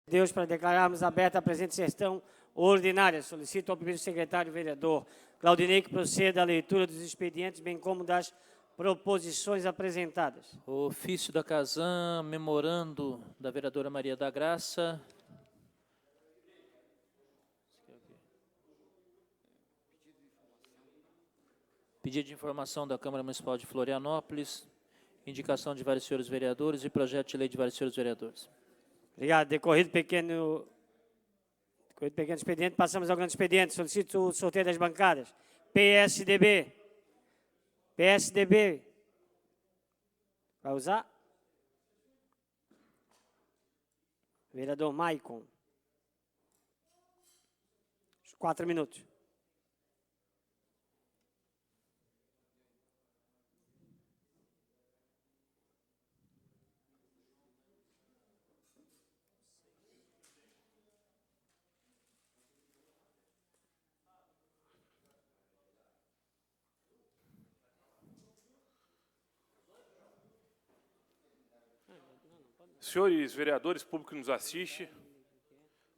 Deus, para declararmos aberta a presente sessão ordinária. Solicito ao primeiro secretário vereador Claudinei que proceda à leitura dos expedientes, bem como das proposições apresentadas. Ofício da Casan, memorando da vereadora Maria da Graça. Pedido de informação da Câmara Municipal de Florianópolis, indicação de vários senhores vereadores e projeto de lei de vários senhores vereadores. Obrigado. Decorrido pequeno expediente, passamos ao grande expediente. Solicito o sorteio das bancadas. PSDB. PSDB. Vai usar? Vereador Maicon. 4 minutos. Senhores vereadores, público que nos assiste,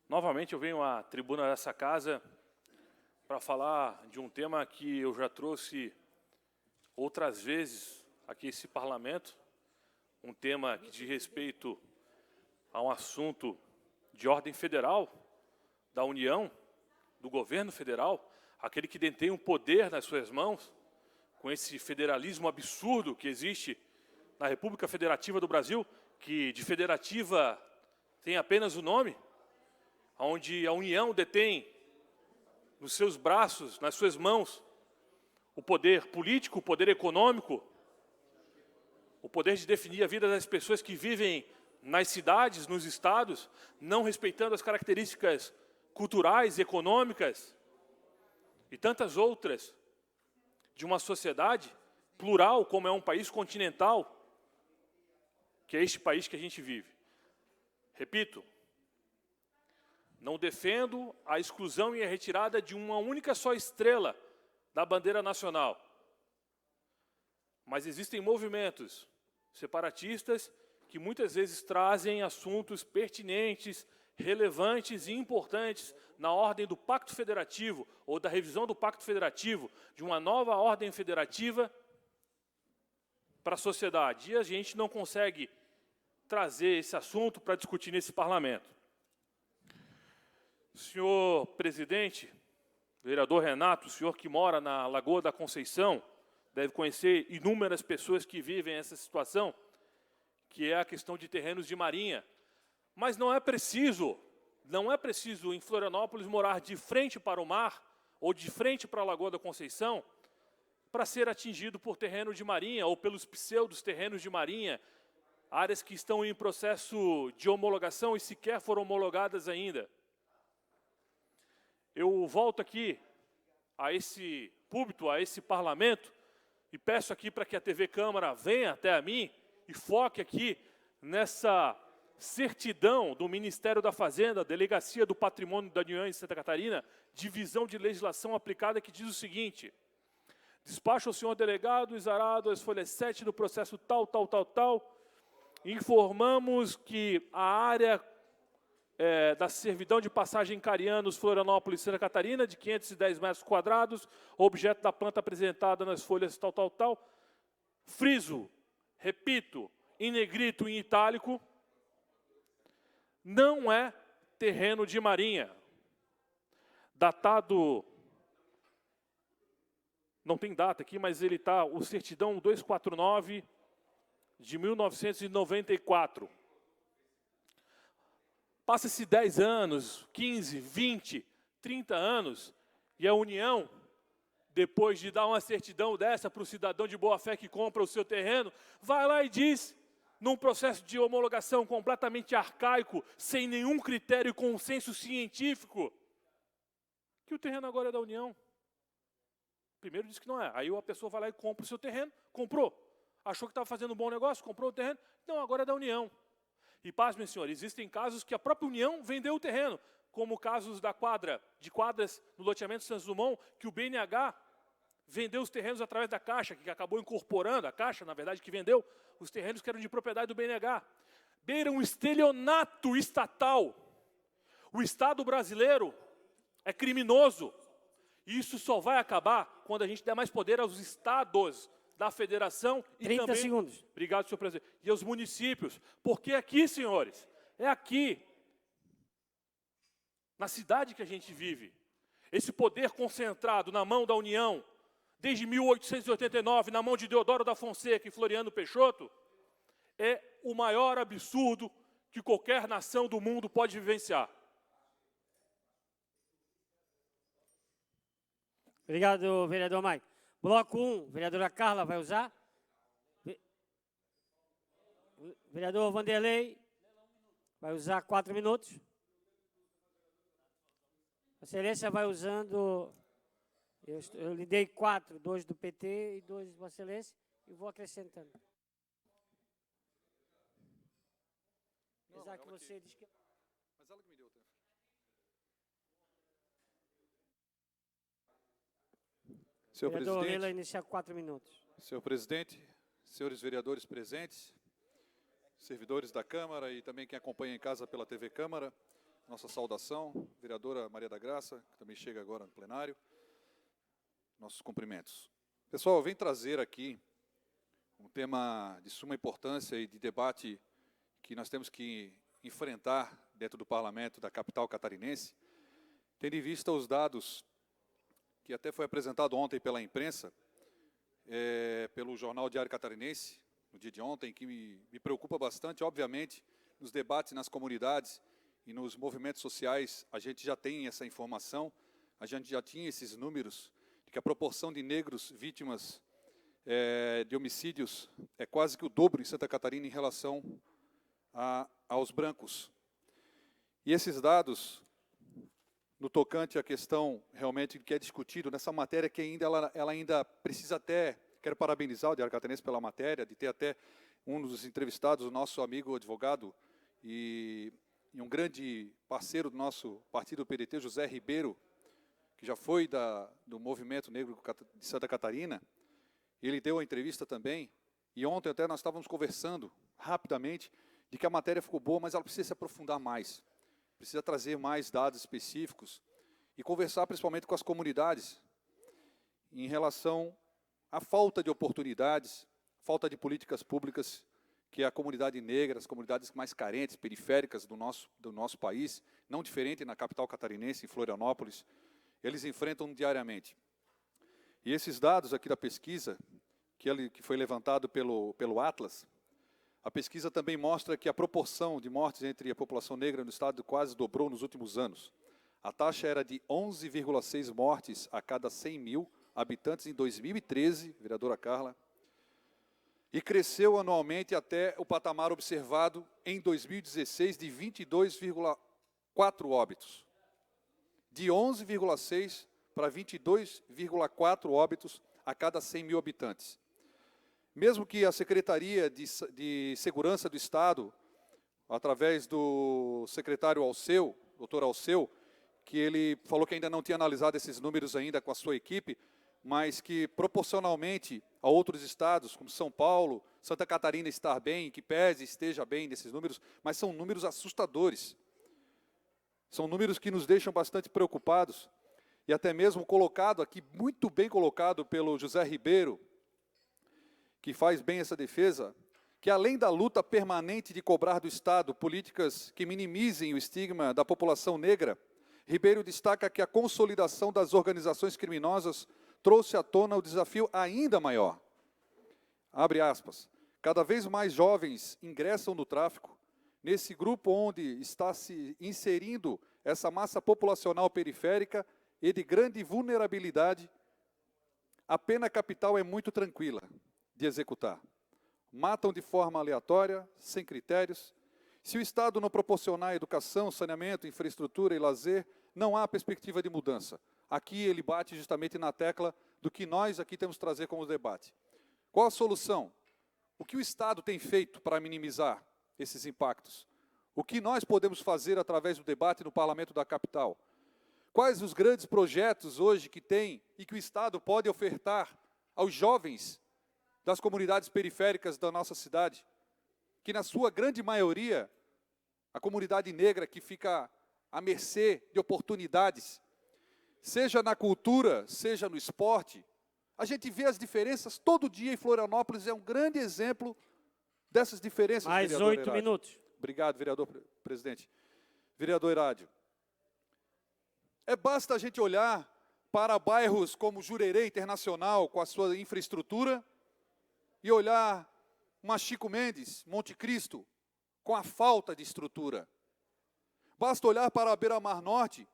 novamente eu venho à tribuna dessa casa para falar de um tema que eu já trouxe outras vezes aqui nesse parlamento, um tema que diz respeito a um assunto de ordem federal, da União, do governo federal, aquele que detém um poder nas suas mãos, com esse federalismo absurdo que existe na República Federativa do Brasil, que de federativa tem apenas o nome, onde a União detém nos seus braços, nas suas mãos, o poder político, o poder econômico, o poder de definir a vida das pessoas que vivem nas cidades, nos estados, não respeitando as características culturais, econômicas e tantas outras de uma sociedade plural, como é um país continental, que é este país que a gente vive. Repito, não defendo a exclusão e a retirada de uma única só estrela da bandeira nacional. Mas existem movimentos separatistas que muitas vezes trazem assuntos pertinentes, relevantes e importantes na ordem do Pacto Federativo ou da revisão do Pacto Federativo, de uma nova ordem federativa para a sociedade. E a gente não consegue trazer esse assunto para discutir nesse parlamento. Senhor presidente, vereador Renato, o senhor que mora na Lagoa da Conceição, deve conhecer inúmeras pessoas que vivem essa situação, que é a questão de terrenos de marinha. Mas não é preciso em Florianópolis morar de frente para o mar ou de frente para a Lagoa da Conceição para ser atingido por terreno de marinha ou pelos pseudos terrenos de marinha, áreas que estão em processo de homologação e sequer foram homologadas ainda. Eu volto aqui a esse púlpito, a esse parlamento, e peço aqui para que a TV Câmara venha até a mim e foque aqui nessa certidão do Ministério da Fazenda, Delegacia do Patrimônio da União em Santa Catarina, divisão de legislação aplicada, que diz o seguinte: despacho ao senhor delegado, exarado as folhas 7 do processo tal, informamos que a área da servidão de passagem Carianos, Florianópolis, Santa Catarina, de 510 metros quadrados, objeto da planta apresentada nas folhas tal, friso, repito, em negrito e em itálico, não é terreno de marinha. Datado, não tem data aqui, mas ele está, o certidão 249 de 1994. Passa-se 10 anos, 15, 20, 30 anos, e a União, depois de dar uma certidão dessa para o cidadão de boa-fé que compra o seu terreno, vai lá e diz, num processo de homologação completamente arcaico, sem nenhum critério e consenso científico, que o terreno agora é da União. Primeiro diz que não é. Aí a pessoa vai lá e compra o seu terreno, comprou. Achou que estava fazendo um bom negócio, comprou o terreno, não, agora é da União. E pasmem, senhores, existem casos que a própria União vendeu o terreno, como casos de quadras no loteamento Santos Dumont, que o BNH vendeu os terrenos através da Caixa, que acabou incorporando, a Caixa, na verdade, que vendeu os terrenos que eram de propriedade do BNH. Beira um estelionato estatal. O Estado brasileiro é criminoso. E isso só vai acabar quando a gente der mais poder aos estados da federação e 30 também... segundos. Obrigado, senhor presidente. E aos municípios. Porque aqui, senhores, é aqui, na cidade que a gente vive, esse poder concentrado na mão da União, desde 1889, na mão de Deodoro da Fonseca e Floriano Peixoto, é o maior absurdo que qualquer nação do mundo pode vivenciar. Obrigado, vereador Mike. Bloco 1, vereadora Carla vai usar. Vereador Vanderlei vai usar 4 minutos. A excelência vai usando, eu lhe dei 4, 2 do PT e 2 de Vossa Excelência, e vou acrescentando. Apesar que você diz que... Mas ela que me deu o tempo. Senhor Vereador Leila, presidente, iniciar 4 minutos. senhor presidente, senhores vereadores presentes, servidores da Câmara e também quem acompanha em casa pela TV Câmara, nossa saudação, vereadora Maria da Graça, que também chega agora no plenário, nossos cumprimentos. Pessoal, eu venho trazer aqui um tema de suma importância e de debate que nós temos que enfrentar dentro do parlamento da capital catarinense, tendo em vista os dados que até foi apresentado ontem pela imprensa, pelo jornal Diário Catarinense, no dia de ontem, que me preocupa bastante. Obviamente, nos debates nas comunidades e nos movimentos sociais, a gente já tem essa informação, a gente já tinha esses números, de que a proporção de negros vítimas de homicídios é quase que o dobro em Santa Catarina em relação aos brancos. E esses dados, no tocante à questão realmente que é discutido nessa matéria, que ainda ela ainda precisa até, quero parabenizar o Diário Catarinense pela matéria, de ter até um dos entrevistados, o nosso amigo advogado e um grande parceiro do nosso partido PDT, José Ribeiro, que já foi do Movimento Negro de Santa Catarina. Ele deu a entrevista também, e ontem até nós estávamos conversando rapidamente de que a matéria ficou boa, mas ela precisa se aprofundar mais, precisa trazer mais dados específicos e conversar principalmente com as comunidades em relação à falta de oportunidades, falta de políticas públicas que a comunidade negra, as comunidades mais carentes, periféricas do nosso país, não diferente na capital catarinense, em Florianópolis, eles enfrentam diariamente. E esses dados aqui da pesquisa, que foi levantado pelo Atlas, a pesquisa também mostra que a proporção de mortes entre a população negra no estado quase dobrou nos últimos anos. A taxa era de 11,6 mortes a cada 100 mil habitantes em 2013, vereadora Carla, e cresceu anualmente até o patamar observado em 2016 de 22,4 óbitos. De 11,6 para 22,4 óbitos a cada 100 mil habitantes. Mesmo que a Secretaria de Segurança do Estado, através do secretário Alceu, doutor Alceu, que ele falou que ainda não tinha analisado esses números ainda com a sua equipe, mas que proporcionalmente a outros estados, como São Paulo, Santa Catarina estar bem, que pese esteja bem nesses números, mas são números assustadores. São números que nos deixam bastante preocupados, e até mesmo colocado aqui, muito bem colocado pelo José Ribeiro, que faz bem essa defesa, que além da luta permanente de cobrar do Estado políticas que minimizem o estigma da população negra, Ribeiro destaca que a consolidação das organizações criminosas trouxe à tona o desafio ainda maior. Abre aspas. Cada vez mais jovens ingressam no tráfico. Nesse grupo onde está se inserindo essa massa populacional periférica e de grande vulnerabilidade, a pena capital é muito tranquila de executar. Matam de forma aleatória, sem critérios. Se o Estado não proporcionar educação, saneamento, infraestrutura e lazer, não há perspectiva de mudança. Aqui ele bate justamente na tecla do que nós aqui temos que trazer como debate. Qual a solução? O que o Estado tem feito para minimizar esses impactos? O que nós podemos fazer através do debate no Parlamento da capital? Quais os grandes projetos hoje que tem e que o Estado pode ofertar aos jovens das comunidades periféricas da nossa cidade, que na sua grande maioria, a comunidade negra que fica à mercê de oportunidades, seja na cultura, seja no esporte. A gente vê as diferenças todo dia, e Florianópolis é um grande exemplo dessas diferenças. Mais vereador 8 Herádio. minutos. Obrigado, vereador presidente. Vereador Herádio. Basta a gente olhar para bairros como Jurerê Internacional, com a sua infraestrutura, e olhar uma Chico Mendes, Monte Cristo, com a falta de estrutura. Basta olhar para a Beira-Mar Norte,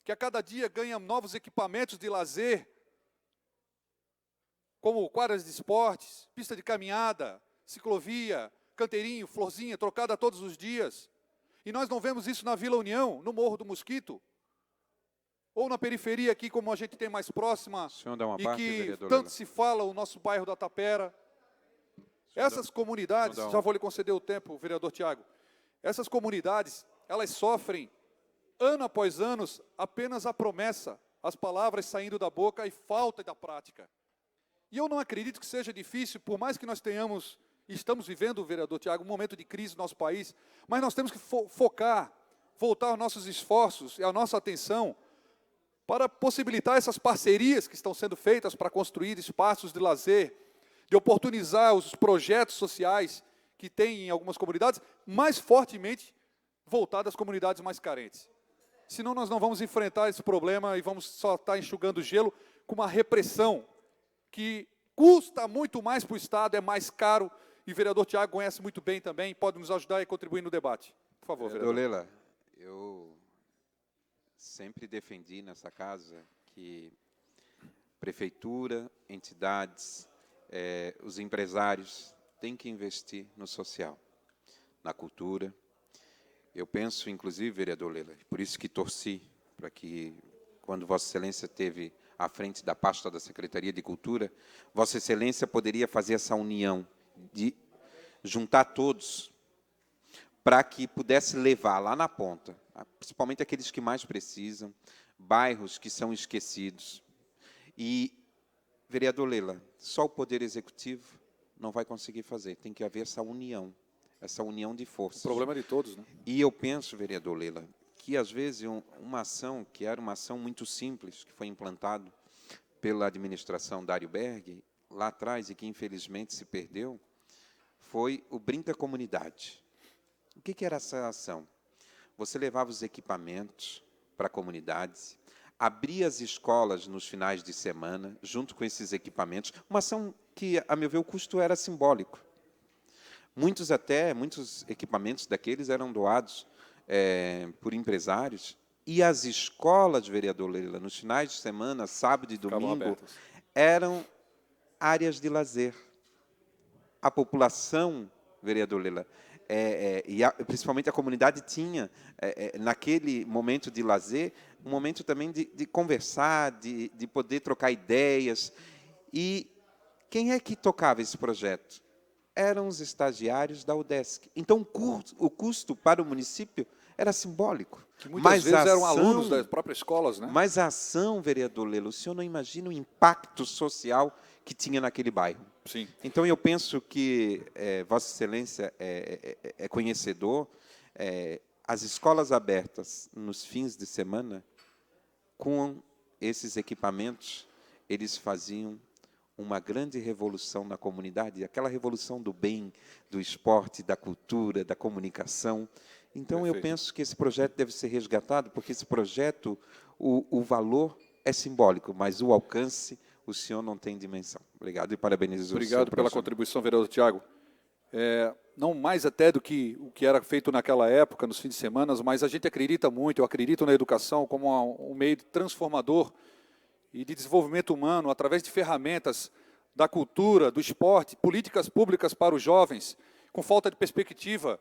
que a cada dia ganha novos equipamentos de lazer, como quadras de esportes, pista de caminhada, ciclovia, canteirinho, florzinha, trocada todos os dias. E nós não vemos isso na Vila União, no Morro do Mosquito, ou na periferia aqui, como a gente tem mais próxima, e que tanto se fala, o nosso bairro da Tapera. Essas comunidades, já vou lhe conceder o tempo, vereador Tiago, essas comunidades, elas sofrem, ano após ano, apenas a promessa, as palavras saindo da boca e falta da prática. E eu não acredito que seja difícil, por mais que nós estamos vivendo, vereador Tiago, um momento de crise no nosso país, mas nós temos que focar, voltar os nossos esforços e a nossa atenção para possibilitar essas parcerias que estão sendo feitas para construir espaços de lazer, de oportunizar os projetos sociais que tem em algumas comunidades, mais fortemente voltados às comunidades mais carentes. Senão nós não vamos enfrentar esse problema e vamos só estar enxugando gelo com uma repressão que custa muito mais para o Estado, é mais caro, e o vereador Tiago conhece muito bem também, pode nos ajudar e contribuir no debate. Por favor, vereador. Lela, eu sempre defendi nessa casa que prefeitura, entidades, os empresários têm que investir no social, na cultura. Eu penso, inclusive, vereador Lela, por isso que torci para que, quando Vossa Excelência teve à frente da pasta da Secretaria de Cultura, Vossa Excelência poderia fazer essa união, de juntar todos, para que pudesse levar lá na ponta, principalmente aqueles que mais precisam, bairros que são esquecidos. E, vereador Lela, só o Poder Executivo não vai conseguir fazer, tem que haver essa união de forças. O problema é de todos, né? E eu penso, vereador Lela, que às vezes uma ação, que era uma ação muito simples, que foi implantado pela administração Dário Berg, lá atrás, e que infelizmente se perdeu, foi o Brinca Comunidade. O que era essa ação? Você levava os equipamentos para comunidades, abria as escolas nos finais de semana, junto com esses equipamentos, uma ação que, a meu ver, o custo era simbólico. Muitos equipamentos daqueles eram doados por empresários, e as escolas, vereador Lela, nos finais de semana, sábado e domingo, eram áreas de lazer. A população, vereador Lela, principalmente a comunidade tinha, naquele momento de lazer, um momento também de conversar, de poder trocar ideias. E quem é que tocava esse projeto? Eram os estagiários da UDESC. Então, o custo para o município era simbólico. Que muitas vezes eram alunos das próprias escolas, né? Mas a ação, vereador Lela, o senhor não imagina o impacto social que tinha naquele bairro. Sim. Então, eu penso que Vossa Excelência é conhecedor, as escolas abertas nos fins de semana, com esses equipamentos, eles faziam uma grande revolução na comunidade, aquela revolução do bem, do esporte, da cultura, da comunicação. Então, Perfeito. eu penso que esse projeto deve ser resgatado, porque esse projeto, o valor é simbólico, mas o alcance, o senhor não tem dimensão. Obrigado e parabenizo o senhor. Obrigado pela contribuição, vereador Tiago. Não mais até do que o que era feito naquela época, nos fins de semana, mas a gente acredita muito, eu acredito na educação como um meio transformador e de desenvolvimento humano, através de ferramentas da cultura, do esporte, políticas públicas para os jovens, com falta de perspectiva,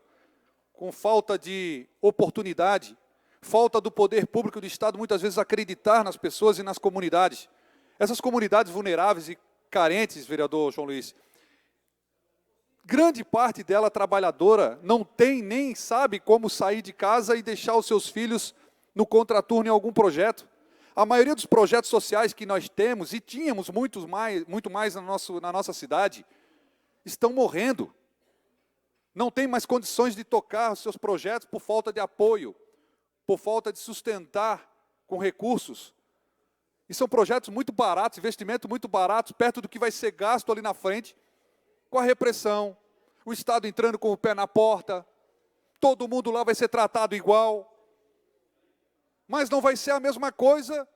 com falta de oportunidade, falta do poder público do Estado, muitas vezes, acreditar nas pessoas e nas comunidades. Essas comunidades vulneráveis e carentes, vereador João Luiz, grande parte dela trabalhadora não tem nem sabe como sair de casa e deixar os seus filhos no contraturno em algum projeto. A maioria dos projetos sociais que nós temos, e tínhamos muito mais na nossa cidade, estão morrendo. Não tem mais condições de tocar os seus projetos por falta de apoio, por falta de sustentar com recursos. E são projetos muito baratos, investimentos muito baratos, perto do que vai ser gasto ali na frente, com a repressão, o Estado entrando com o pé na porta, todo mundo lá vai ser tratado igual. Mas não vai ser a mesma coisa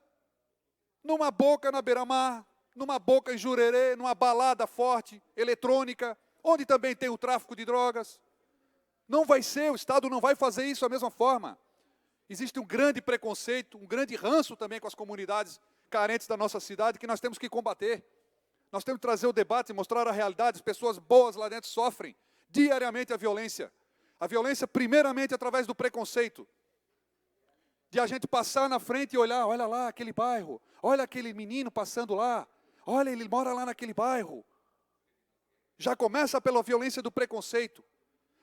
numa boca na beira-mar, numa boca em Jurerê, numa balada forte, eletrônica, onde também tem o tráfico de drogas. Não vai ser, o Estado não vai fazer isso da mesma forma. Existe um grande preconceito, um grande ranço também com as comunidades carentes da nossa cidade, que nós temos que combater. Nós temos que trazer o debate e mostrar a realidade. As pessoas boas lá dentro sofrem diariamente a violência. A violência, primeiramente, através do preconceito. De a gente passar na frente e olhar, olha lá aquele bairro, olha aquele menino passando lá, olha, ele mora lá naquele bairro. Já começa pela violência do preconceito.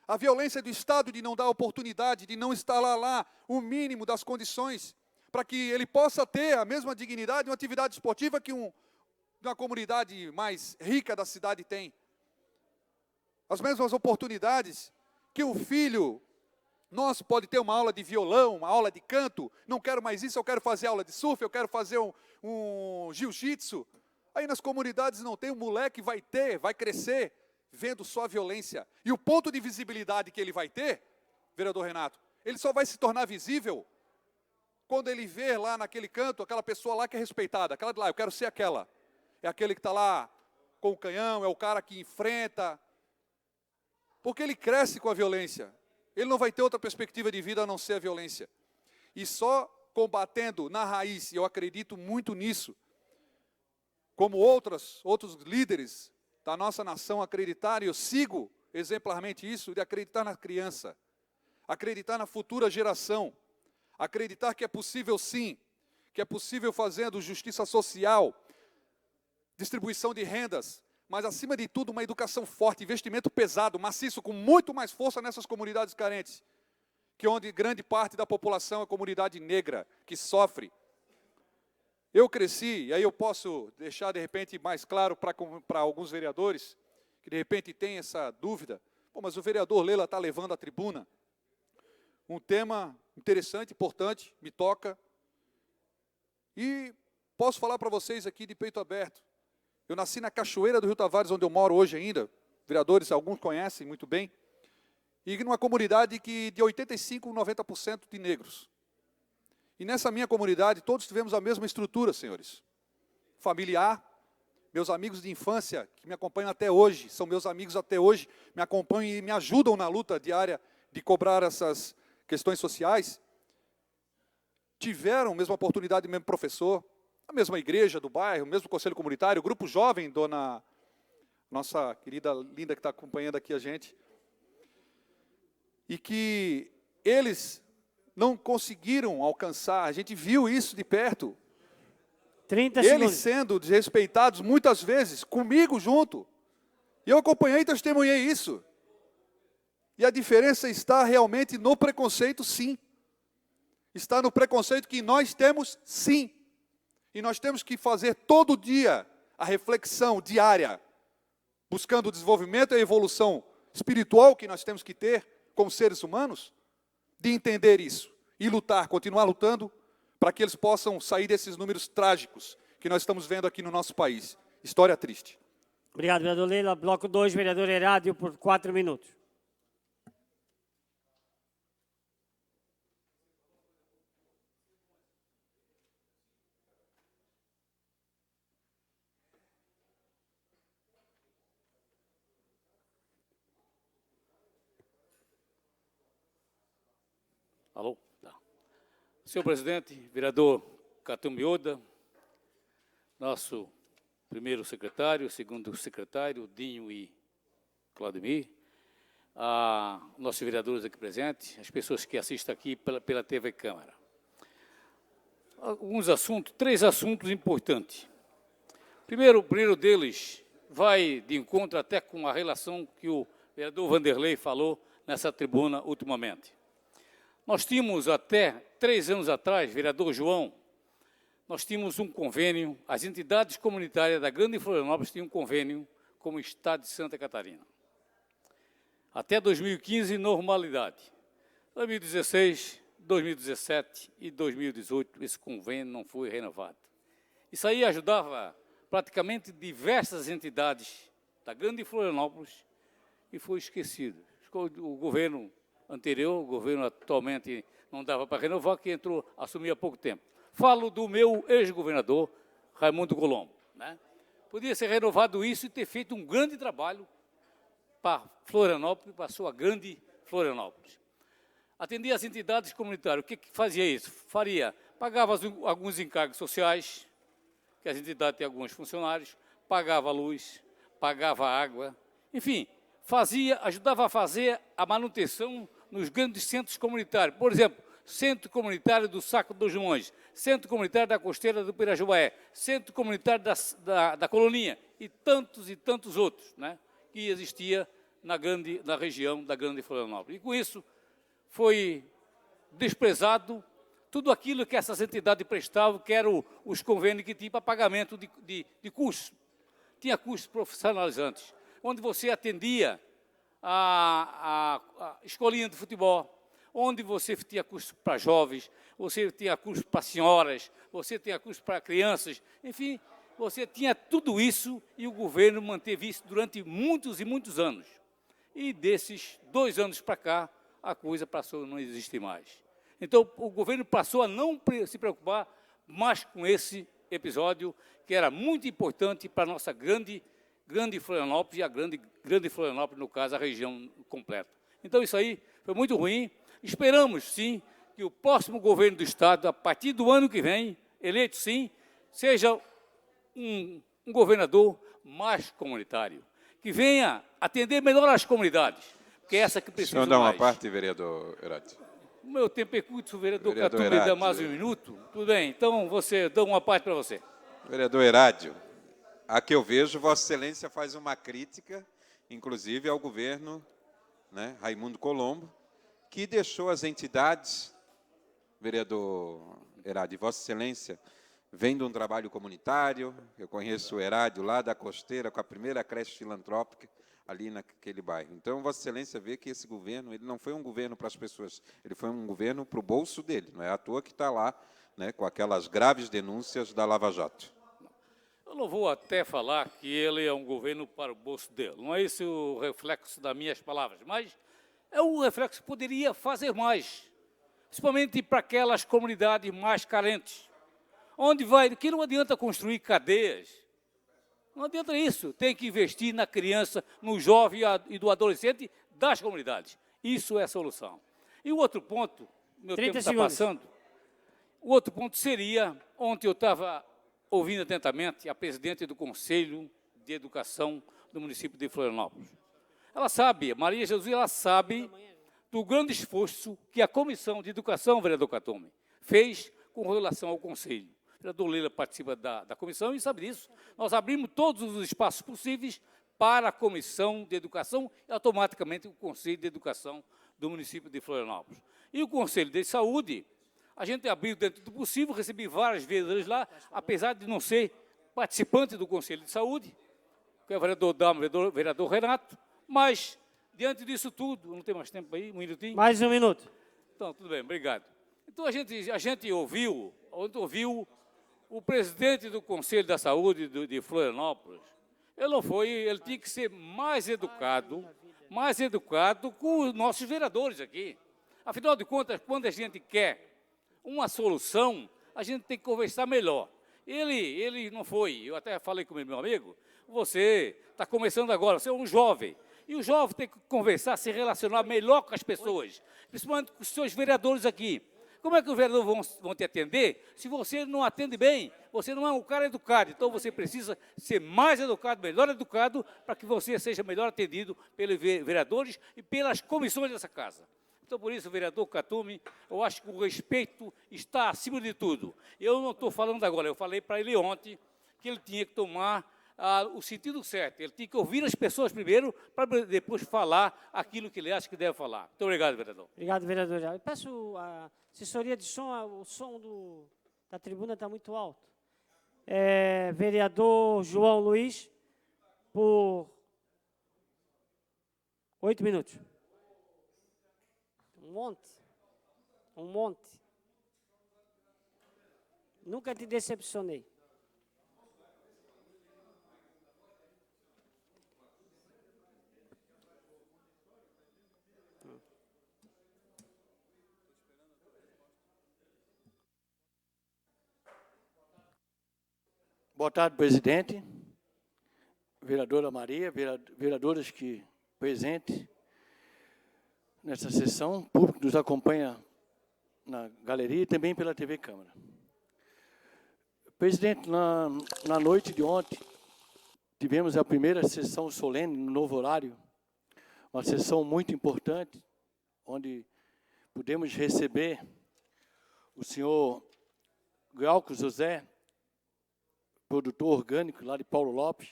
A violência do Estado de não dar oportunidade, de não instalar lá o mínimo das condições para que ele possa ter a mesma dignidade, uma atividade esportiva que uma comunidade mais rica da cidade tem. As mesmas oportunidades que o filho nosso pode ter uma aula de violão, uma aula de canto, não quero mais isso, eu quero fazer aula de surf, eu quero fazer um jiu-jitsu. Aí nas comunidades não tem, o moleque vai ter, vai crescer, vendo só a violência. E o ponto de visibilidade que ele vai ter, vereador Renato, ele só vai se tornar visível quando ele vê lá naquele canto, aquela pessoa lá que é respeitada, aquela de lá, eu quero ser aquela. É aquele que está lá com o canhão, é o cara que enfrenta. Porque ele cresce com a violência. Ele não vai ter outra perspectiva de vida a não ser a violência. E só combatendo na raiz, e eu acredito muito nisso, como outros líderes da nossa nação acreditaram, e eu sigo exemplarmente isso, de acreditar na criança, acreditar na futura geração, acreditar que é possível sim, que é possível fazendo justiça social, distribuição de rendas, mas acima de tudo uma educação forte, investimento pesado, maciço, com muito mais força nessas comunidades carentes, que onde grande parte da população é comunidade negra, que sofre. Eu cresci, e aí eu posso deixar de repente mais claro para alguns vereadores, que de repente têm essa dúvida, pô, mas o vereador Lela está levando à tribuna um tema interessante, importante, me toca, e posso falar para vocês aqui de peito aberto. Eu nasci na Cachoeira do Rio Tavares, onde eu moro hoje ainda, vereadores, alguns conhecem muito bem, e numa comunidade que de 85% a 90% de negros. E nessa minha comunidade, todos tivemos a mesma estrutura, senhores. Familiar, meus amigos de infância, que me acompanham até hoje, são meus amigos até hoje, me acompanham e me ajudam na luta diária de cobrar essas questões sociais, tiveram a mesma oportunidade, mesmo professor, a mesma igreja do bairro, o mesmo conselho comunitário, o grupo jovem, dona, nossa querida Linda que está acompanhando aqui a gente, e que eles não conseguiram alcançar, a gente viu isso de perto, 30 eles segundos. sendo desrespeitados muitas vezes, comigo junto, e eu acompanhei e testemunhei isso, e a diferença está realmente no preconceito, sim, está no preconceito que nós temos, sim, e nós temos que fazer todo dia a reflexão diária, buscando o desenvolvimento e a evolução espiritual que nós temos que ter como seres humanos, de entender isso e lutar, continuar lutando, para que eles possam sair desses números trágicos que nós estamos vendo aqui no nosso país. História triste. Obrigado, vereador Lela. Bloco 2, vereador Herádio, por 4 minutos. Alô? Tá. Senhor presidente, vereador Catumioda, nosso primeiro secretário, segundo secretário, Dinho e Claudemir, nossos vereadores aqui presentes, as pessoas que assistem aqui pela TV Câmara. Alguns assuntos, 3 assuntos importantes. O primeiro deles vai de encontro até com a relação que o vereador Vanderlei falou nessa tribuna ultimamente. Nós tínhamos até 3 anos atrás, vereador João, nós tínhamos um convênio, as entidades comunitárias da Grande Florianópolis tinham um convênio com o Estado de Santa Catarina. Até 2015, normalidade. 2016, 2017 e 2018, esse convênio não foi renovado. Isso aí ajudava praticamente diversas entidades da grande Florianópolis e foi esquecido. O governo anterior, o governo atualmente não dava para renovar, que assumiu há pouco tempo. Falo do meu ex-governador, Raimundo Colombo, né? Podia ser renovado isso e ter feito um grande trabalho para Florianópolis, para a sua grande Florianópolis. Atendia as entidades comunitárias. O que fazia isso? Pagava alguns encargos sociais, que as entidades têm alguns funcionários, pagava a luz, pagava a água, enfim, ajudava a fazer a manutenção nos grandes centros comunitários. Por exemplo, Centro Comunitário do Saco dos Limões, Centro Comunitário da Costeira do Pirajubaé, Centro Comunitário da Coloninha e tantos outros, né, que existia na região da grande Florianópolis. E com isso foi desprezado tudo aquilo que essas entidades prestavam, que eram os convênios que tinham para pagamento de custos. Tinha custos profissionalizantes, onde você atendia a escolinha de futebol, onde você tinha curso para jovens, você tinha curso para senhoras, você tinha curso para crianças, enfim, você tinha tudo isso e o governo manteve isso durante muitos e muitos anos. E desses 2 anos para cá, a coisa passou a não existir mais. Então, o governo passou a não se preocupar mais com esse episódio, que era muito importante para a nossa grande Florianópolis e a grande Florianópolis, no caso, a região completa. Então, isso aí foi muito ruim. Esperamos, sim, que o próximo governo do Estado, a partir do ano que vem, eleito, sim, seja um governador mais comunitário, que venha atender melhor as comunidades, porque é essa que precisa mais. O senhor dá uma parte, vereador Herádio. O meu tempo é curto, o vereador Catu me dá mais um minuto. Tudo bem, então dou uma parte para você. Vereador Herádio, aqui eu vejo, Vossa Excelência faz uma crítica, inclusive ao governo, né, Raimundo Colombo, que deixou as entidades, vereador Herádio, Vossa Excelência, vem de um trabalho comunitário, eu conheço o Herádio lá da Costeira, com a primeira creche filantrópica, ali naquele bairro. Então, Vossa Excelência vê que esse governo, ele não foi um governo para as pessoas, ele foi um governo para o bolso dele, não é à toa que está lá, né, com aquelas graves denúncias da Lava Jato. Eu não vou até falar que ele é um governo para o bolso dele, não é esse o reflexo das minhas palavras, mas é um reflexo que poderia fazer mais, principalmente para aquelas comunidades mais carentes, que não adianta construir cadeias, não adianta isso, tem que investir na criança, no jovem e do adolescente das comunidades. Isso é a solução. E o outro ponto, meu tempo está passando, o outro ponto seria, ontem eu estava ouvindo atentamente a presidente do Conselho de Educação do município de Florianópolis. Ela sabe, Maria Jesus, ela sabe do grande esforço que a Comissão de Educação, vereador Catume, fez com relação ao Conselho. O vereador Leila participa da comissão e sabe disso. Nós abrimos todos os espaços possíveis para a Comissão de Educação e automaticamente o Conselho de Educação do município de Florianópolis. E o Conselho de Saúde, a gente abriu dentro do possível, recebi várias vezes lá, apesar de não ser participante do Conselho de Saúde, que é o vereador Dama, o vereador Renato, mas, diante disso tudo, não tem mais tempo aí, um minutinho? Mais um minuto. Então, tudo bem, obrigado. Então, a gente ouviu o presidente do Conselho da Saúde de Florianópolis. Ele tinha que ser mais educado com os nossos vereadores aqui. Afinal de contas, quando a gente quer uma solução, a gente tem que conversar melhor. Ele não foi, eu até falei com o meu amigo, você está começando agora, você é um jovem, e o jovem tem que conversar, se relacionar melhor com as pessoas, principalmente com os seus vereadores aqui. Como é que os vereadores vão te atender se você não atende bem? Você não é um cara educado, então você precisa ser mais educado, melhor educado, para que você seja melhor atendido pelos vereadores e pelas comissões dessa casa. Então, por isso, vereador Catume, eu acho que o respeito está acima de tudo. Eu não estou falando agora, eu falei para ele ontem que ele tinha que tomar o sentido certo. Ele tinha que ouvir as pessoas primeiro, para depois falar aquilo que ele acha que deve falar. Muito obrigado, vereador. Obrigado, vereador. Eu peço a assessoria de som, o som da tribuna está muito alto. Vereador João Luiz, por 8 minutos. Um monte. Um monte. Nunca te decepcionei. Boa tarde, presidente, vereadora Maria, vereadores que presentes nessa sessão, público que nos acompanha na galeria e também pela TV Câmara. Presidente, na noite de ontem, tivemos a primeira sessão solene no novo horário, uma sessão muito importante, onde pudemos receber o senhor Glauco José, produtor orgânico lá de Paulo Lopes,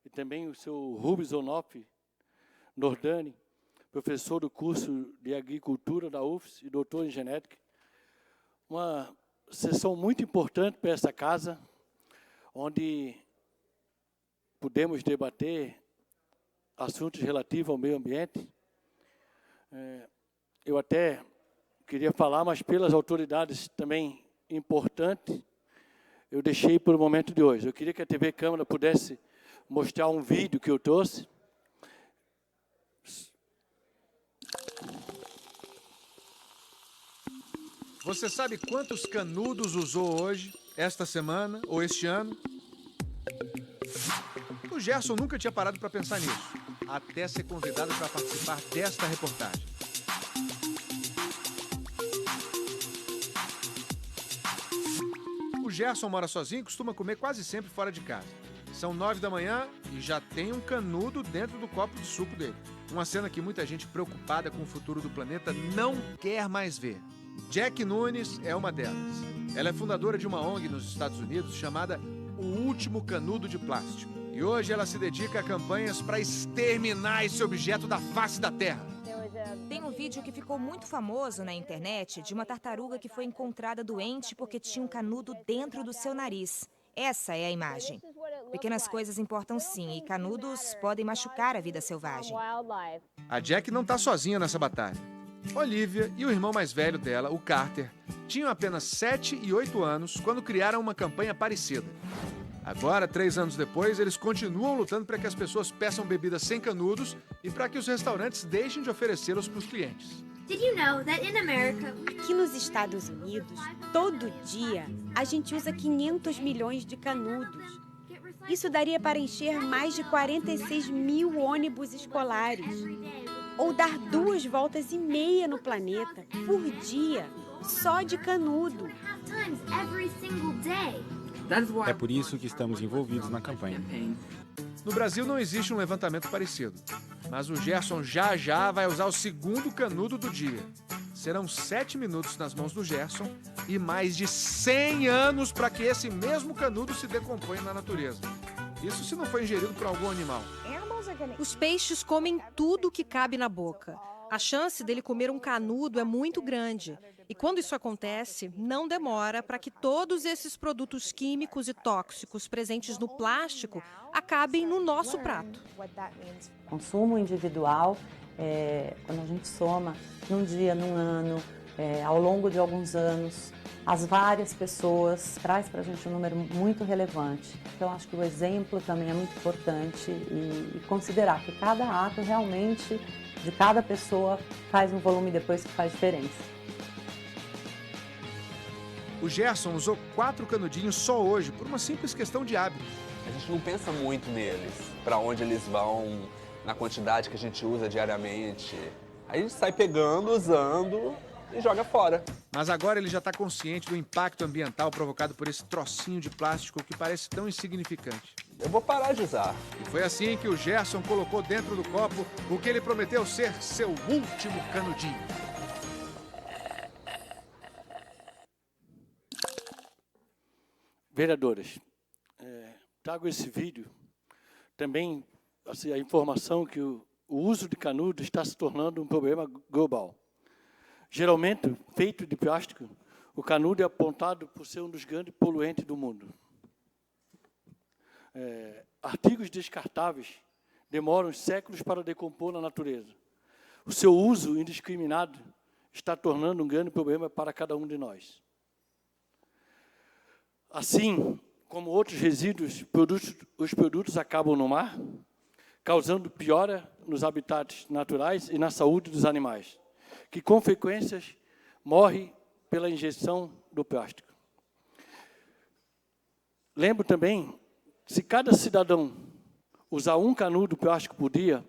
e também o seu Rubens Onoff Nordani, professor do curso de Agricultura da UFS e doutor em Genética. Uma sessão muito importante para essa casa, onde pudemos debater assuntos relativos ao meio ambiente. Eu até queria falar, mas pelas autoridades também importantes, eu deixei para o momento de hoje. Eu queria que a TV Câmara pudesse mostrar um vídeo que eu trouxe. Você sabe quantos canudos usou hoje, esta semana ou este ano? O Gerson nunca tinha parado para pensar nisso, até ser convidado para participar desta reportagem. O Gerson mora sozinho e costuma comer quase sempre fora de casa. São 9 da manhã e já tem um canudo dentro do copo de suco dele. Uma cena que muita gente preocupada com o futuro do planeta não quer mais ver. Jack Nunes é uma delas. Ela é fundadora de uma ONG nos Estados Unidos chamada O Último Canudo de Plástico. E hoje ela se dedica a campanhas para exterminar esse objeto da face da Terra. Tem um vídeo que ficou muito famoso na internet de uma tartaruga que foi encontrada doente porque tinha um canudo dentro do seu nariz. Essa é a imagem. Pequenas coisas importam sim, e canudos podem machucar a vida selvagem. A Jack não está sozinha nessa batalha. Olivia e o irmão mais velho dela, o Carter, tinham apenas 7 e 8 anos quando criaram uma campanha parecida. Agora, 3 anos depois, eles continuam lutando para que as pessoas peçam bebidas sem canudos e para que os restaurantes deixem de oferecê-los para os clientes. Aqui nos Estados Unidos, todo dia, a gente usa 500 milhões de canudos. Isso daria para encher mais de 46 mil ônibus escolares. Ou dar 2,5 voltas no planeta por dia, só de canudo. É por isso que estamos envolvidos na campanha. No Brasil não existe um levantamento parecido, mas o Gerson já vai usar o segundo canudo do dia. Serão 7 minutos nas mãos do Gerson e mais de 100 anos para que esse mesmo canudo se decomponha na natureza. Isso se não for ingerido por algum animal. Os peixes comem tudo que cabe na boca. A chance dele comer um canudo é muito grande. E quando isso acontece, não demora para que todos esses produtos químicos e tóxicos presentes no plástico acabem no nosso prato. Consumo individual, quando a gente soma num dia, num ano, ao longo de alguns anos, as várias pessoas, traz para a gente um número muito relevante. Então, acho que o exemplo também é muito importante e considerar que cada ato realmente, de cada pessoa, faz um volume depois que faz diferença. O Gerson usou 4 canudinhos só hoje, por uma simples questão de hábito. A gente não pensa muito neles, para onde eles vão, na quantidade que a gente usa diariamente. Aí a gente sai pegando, usando e joga fora. Mas agora ele já está consciente do impacto ambiental provocado por esse trocinho de plástico que parece tão insignificante. Eu vou parar de usar. E foi assim que o Gerson colocou dentro do copo o que ele prometeu ser seu último canudinho. Vereadores, trago esse vídeo também, assim, a informação que o uso de canudo está se tornando um problema global. Geralmente, feito de plástico, o canudo é apontado por ser um dos grandes poluentes do mundo. Artigos descartáveis demoram séculos para decompor na natureza. O seu uso indiscriminado está tornando um grande problema para cada um de nós. Assim como outros resíduos, os produtos acabam no mar, causando piora nos habitats naturais e na saúde dos animais, que com frequências morrem pela ingestão do plástico. Lembro também, se cada cidadão usar um canudo plástico por dia,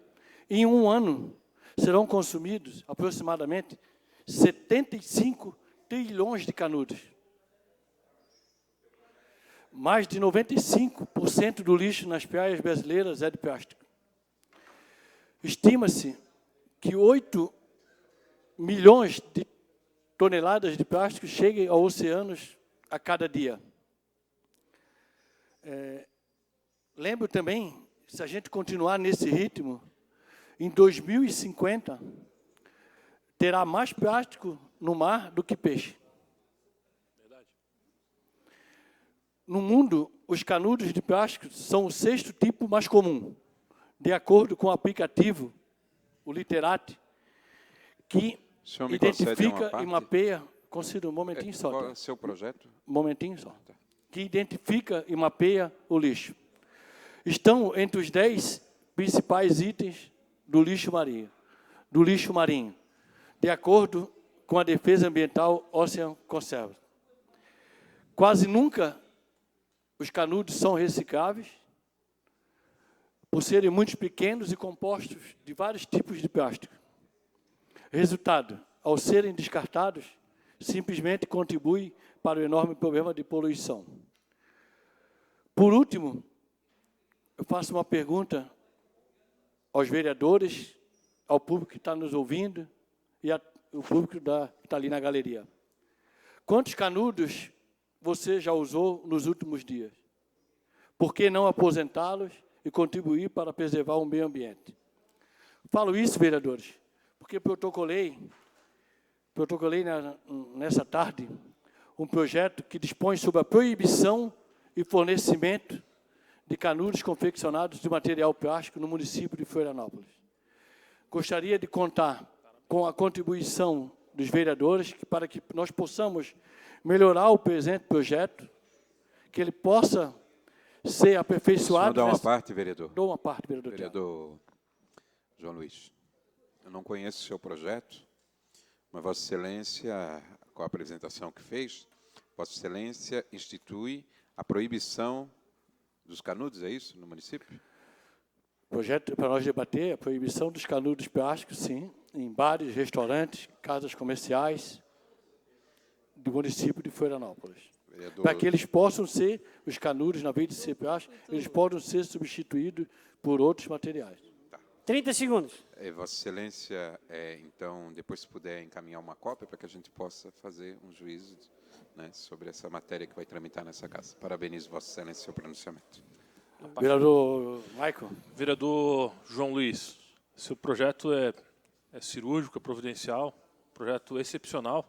em um ano serão consumidos aproximadamente 75 trilhões de canudos. Mais de 95% do lixo nas praias brasileiras é de plástico. Estima-se que 8 milhões de toneladas de plástico cheguem aos oceanos a cada dia. Lembro também, se a gente continuar nesse ritmo, em 2050, terá mais plástico no mar do que peixe. Verdade. No mundo, os canudos de plástico são o 6º tipo mais comum, de acordo com o aplicativo, o Literate, que identifica e mapeia... Considera um momentinho só. Qual é o seu projeto? Um momentinho só. Que identifica e mapeia o lixo. Estão entre os 10 principais itens do lixo marinho, de acordo com a Defesa Ambiental Ocean Conservancy. Quase nunca os canudos são recicláveis, por serem muito pequenos e compostos de vários tipos de plástico. Resultado, ao serem descartados, simplesmente contribui para o enorme problema de poluição. Por último, eu faço uma pergunta aos vereadores, ao público que está nos ouvindo e ao público que está ali na galeria. Quantos canudos você já usou nos últimos dias? Por que não aposentá-los e contribuir para preservar o meio ambiente? Falo isso, vereadores, porque protocolei nessa tarde um projeto que dispõe sobre a proibição e fornecimento de canudos confeccionados de material plástico no município de Florianópolis. Gostaria de contar com a contribuição dos vereadores para que nós possamos melhorar o presente projeto, que ele possa ser aperfeiçoado. Dá uma parte, vereador. Dou uma parte, vereador. Vereador João Luiz, eu não conheço o seu projeto, mas Vossa Excelência, com a apresentação que fez, Vossa Excelência institui a proibição dos canudos, é isso, no município? Projeto para nós debater a proibição dos canudos plásticos, sim, em bares, restaurantes, casas comerciais do município de Florianópolis. Vereador... Para que eles possam ser, os canudos, na vez de ser plásticos, eles podem ser substituídos por outros materiais. 30 segundos. Vossa Excelência, então, depois se puder encaminhar uma cópia para que a gente possa fazer um juízo, né, sobre essa matéria que vai tramitar nessa casa. Parabenizo Vossa Excelência seu pronunciamento. Vereador Michael. Vereador João Luiz, seu projeto é cirúrgico, é providencial, projeto excepcional.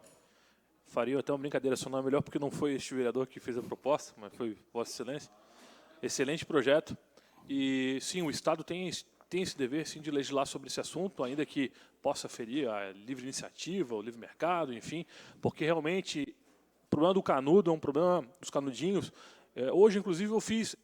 Faria até uma brincadeira, seu nome melhor porque não foi este vereador que fez a proposta, mas foi Vossa Excelência. Excelente projeto. E, sim, o Estado tem esse dever, sim, de legislar sobre esse assunto, ainda que possa ferir a livre iniciativa, o livre mercado, enfim, porque realmente o problema do canudo é um problema dos canudinhos. Hoje, inclusive, eu fiz...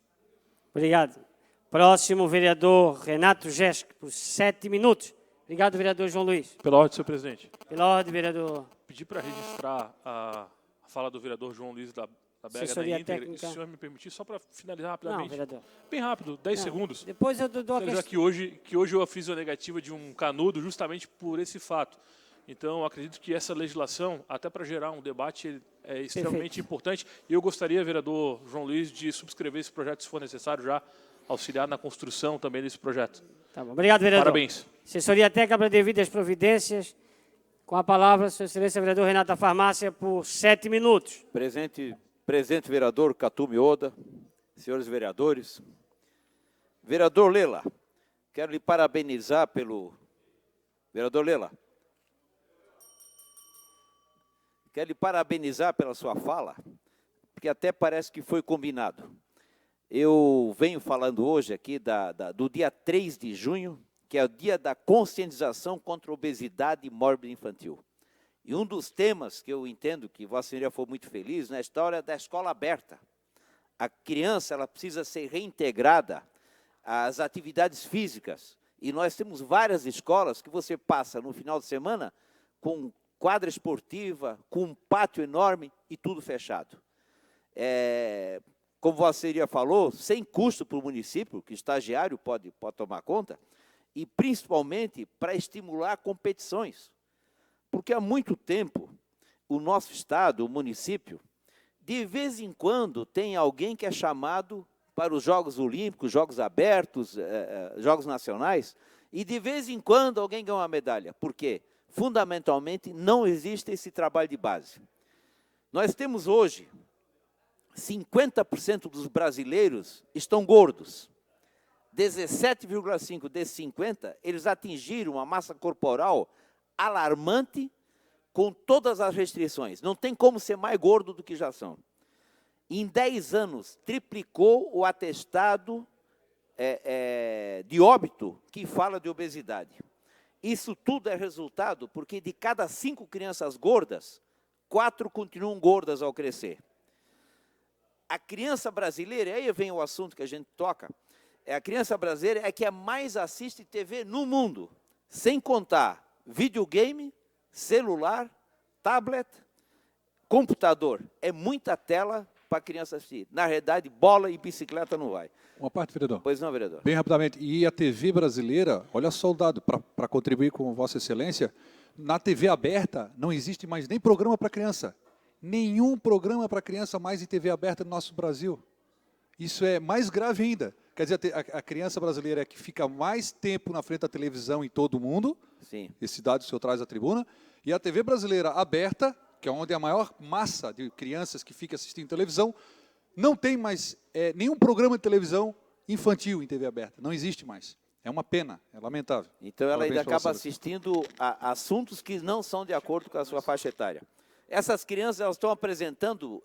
Obrigado. Próximo, vereador Renato Jesk, por 7 minutos. Obrigado, vereador João Luiz. Pela ordem, senhor presidente. Pela ordem, vereador. Pedi para registrar a fala do vereador João Luiz da BH Assessoria da Inter. técnica. Se o senhor me permitir, só para finalizar rapidamente. Não, vereador. Bem rápido, 10 segundos. Depois eu dou a questão. Já que hoje eu fiz a negativa de um canudo justamente por esse fato. Então, acredito que essa legislação, até para gerar um debate, é extremamente importante. E eu gostaria, vereador João Luiz, de subscrever esse projeto, se for necessário, já auxiliar na construção também desse projeto. Tá bom. Obrigado, vereador. Parabéns. Assessoria técnica para devidas providências. Com a palavra, sua excelência, vereador Renato da Farmácia, por 7 minutos. Presente vereador Katumi Oda, senhores vereadores. Vereador Lela, quero lhe parabenizar pelo... Vereador Lela, quero lhe parabenizar pela sua fala, porque até parece que foi combinado. Eu venho falando hoje aqui do dia 3 de junho, que é o dia da conscientização contra a obesidade mórbida infantil. E um dos temas que eu entendo que Vossa Senhoria foi muito feliz na história da escola aberta. A criança ela precisa ser reintegrada às atividades físicas. E nós temos várias escolas que você passa no final de semana com quadra esportiva, com um pátio enorme e tudo fechado. Como Vossa Senhoria falou, sem custo para o município, que o estagiário pode tomar conta, e principalmente para estimular competições. Porque há muito tempo, o nosso estado, o município, de vez em quando tem alguém que é chamado para os Jogos Olímpicos, Jogos Abertos, Jogos Nacionais, e de vez em quando alguém ganha uma medalha. Por quê? Fundamentalmente, não existe esse trabalho de base. Nós temos hoje 50% dos brasileiros estão gordos. 17,5% desses 50%, eles atingiram uma massa corporal alarmante com todas as restrições. Não tem como ser mais gordo do que já são. Em 10 anos, triplicou o atestado de óbito que fala de obesidade. Isso tudo é resultado porque de cada 5 crianças gordas, 4 continuam gordas ao crescer. A criança brasileira, aí vem o assunto que a gente toca, a criança brasileira é que mais assiste TV no mundo, sem contar videogame, celular, tablet, computador. É muita tela para a criança assistir. Na realidade, bola e bicicleta não vai. Uma parte, vereador. Pois não, vereador. Bem rapidamente. E a TV brasileira, olha só o dado, para contribuir com Vossa Excelência, na TV aberta não existe mais nem programa para criança. Nenhum programa para criança mais em TV aberta no nosso Brasil. Isso é mais grave ainda. Quer dizer, a criança brasileira é que fica mais tempo na frente da televisão em todo o mundo. Sim. Esse dado o senhor traz à tribuna. E a TV brasileira aberta, que é onde é a maior massa de crianças que fica assistindo televisão, não tem mais nenhum programa de televisão infantil em TV aberta. Não existe mais. É uma pena, é lamentável. Então ela ainda acaba assistindo a assuntos que não são de acordo com a sua faixa etária. Essas crianças elas estão apresentando